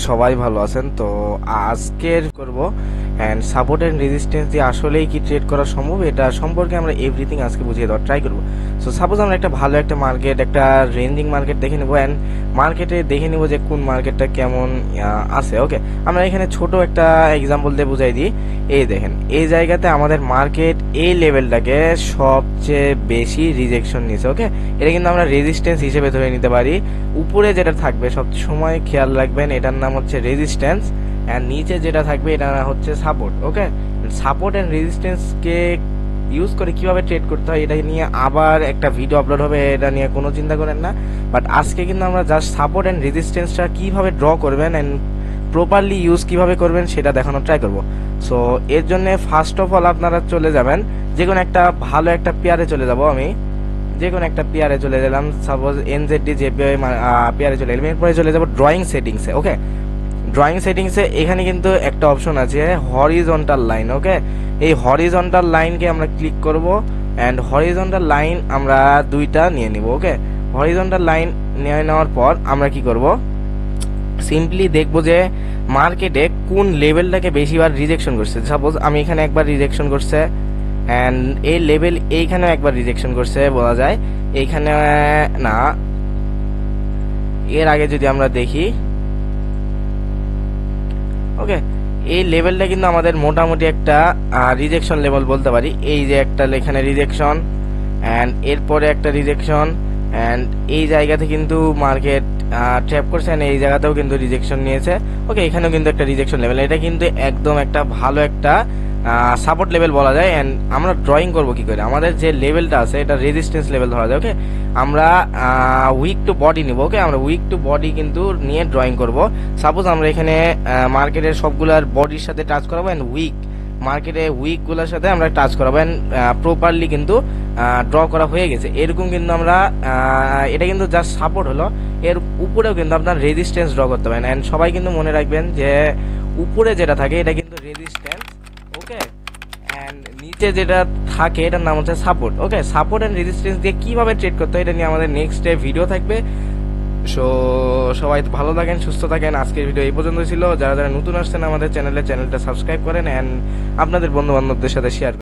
সবাই ভালো আছেন। তো আজকের করব অ্যান্ড সাপোর্ট অ্যান্ড রেজিস্ট্যান্স দিয়ে আসলেই কি ট্রেড করা সম্ভব এটা সম্পর্কে আমরা এভরিথিং আজকে বুঝিয়ে দেওয়ার ট্রাই করব। সো সাপোজ আমরা একটা ভালো একটা মার্কেট, একটা রেঞ্জিং মার্কেট দেখে নেবো অ্যান্ড মার্কেটে দেখে নেবো যে কোন মার্কেটটা কেমন আছে। ওকে, আমরা এখানে ছোট একটা এক্সাম্পল দিয়ে বুঝাই দিই। এই দেখেন, এই জায়গাতে আমাদের মার্কেট এই লেভেলটাকে সবচেয়ে বেশি রিজেকশন নিছে। ওকে, এটা কিন্তু আমরা রেজিস্ট্যান্স হিসেবে ধরে নিতে পারি। উপরে যেটা থাকবে সবচেয়ে সময় খেয়াল রাখবেন, এটার নাম হচ্ছে রেজিস্ট্যান্স, অ্যান্ড নিচে যেটা থাকবে এটা হচ্ছে সাপোর্ট। ওকে, সাপোর্ট অ্যান্ড রেজিস্ট্যান্সকে ইউজ করে কিভাবে ট্রেড করতে হয় এটা নিয়ে আবার একটা ভিডিও আপলোড হবে, এটা নিয়ে কোনো চিন্তা করেন না। বাট আজকে কিন্তু আমরা জাস্ট সাপোর্ট অ্যান্ড রেজিস্ট্যান্সটা কিভাবে ড্র করবেন অ্যান্ড প্রপারলি ইউজ কিভাবে করবেন সেটা দেখানোর ট্রাই করব। সো এর জন্য ফার্স্ট অফ অল আপনারা চলে যাবেন যে কোনো একটা ভালো একটা পেয়ারে চলে যাব। আমি যে কোনো একটা পেয়ারে চলে গেলাম, সাপোজ এনজেডডি জেপিআই পেয়ারে চলে গেলাম। এরপরে চলে যাব ড্রয়িং সেটিংসে। ওকে, ড্রয়িং সেটিংসে এখানে কিন্তু একটা অপশন আছে হরিজন্টাল লাইন। ওকে, এই হরিজন্টাল লাইনকে আমরা ক্লিক করব অ্যান্ড হরিজন্টাল লাইন আমরা দুইটা নিয়ে নিব। ওকে, হরিজন্টাল লাইন নিয়ে নেওয়ার পর আমরা কি করব, সিম্পলি দেখব যে মার্কেটে কোন লেভেলটাকে বেশিবার রিজেকশন করছে। সাপোজ আমি এখানে একবার রিজেকশন করছে অ্যান্ড এই লেভেল এইখানেও একবার রিজেকশন করছে বলা যায়। এইখানে না, এর আগে যদি আমরা দেখি, ওকে, এই লেভেলটা কিন্তু আমাদের মোটামুটি একটা রিজেকশন লেভেল বলতে পারি। এই যে একটা এখানে রিজেকশন অ্যান্ড এরপরে একটা রিজেকশন অ্যান্ড এই জায়গাতে কিন্তু মার্কেট ট্র্যাপ করছে অ্যান্ড এই জায়গাতেও কিন্তু রিজেকশন নিয়েছে। ওকে, এখানেও কিন্তু একটা রিজেকশন লেভেল, এটা কিন্তু একদম একটা ভালো একটা সাপোর্ট লেভেল বলা যায়। অ্যান্ড আমরা ড্রয়িং করবো কি করে, আমাদের যে লেভেলটা আছে এটা রেজিস্ট্যান্স লেভেল ধরা যায়। ওকে, আমরা উইক টু বডি নিব। ওকে, আমরা উইক টু বডি কিন্তু নিয়ে ড্রয়িং করব। সাপোজ আমরা এখানে মার্কেটের সবগুলার বডির সাথে টাচ করাবো অ্যান্ড মার্কেটে উইকগুলোর সাথে আমরা টাচ করাবো অ্যান্ড প্রপারলি কিন্তু ড্র করা হয়ে গেছে। এরকম কিন্তু আমরা এটা কিন্তু জাস্ট সাপোর্ট হলো, এর উপরেও কিন্তু আপনার রেজিস্ট্যান্স ড্র করতে পারেন। অ্যান্ড সবাই কিন্তু মনে রাখবেন যে উপরে যেটা থাকে এটা কিন্তু রেজিস্ট্যান্স। ওকে, অ্যান্ড নিচে যেটা থাকে এটার নাম হচ্ছে support. Okay, support and resistance দিয়ে কিভাবে ট্রেড করতে হয় এটা নিয়ে আমাদের নেক্সট ডে ভিডিও থাকবে। সো সবাই ভালো থাকেন, সুস্থ থাকেন। আজকের ভিডিও এই পর্যন্ত ছিল। যারা যারা নতুন আসছেন আমাদের চ্যানেলটা সাবস্ক্রাইব করেন অ্যান্ড আপনাদের বন্ধু বান্ধবদের সাথে শেয়ার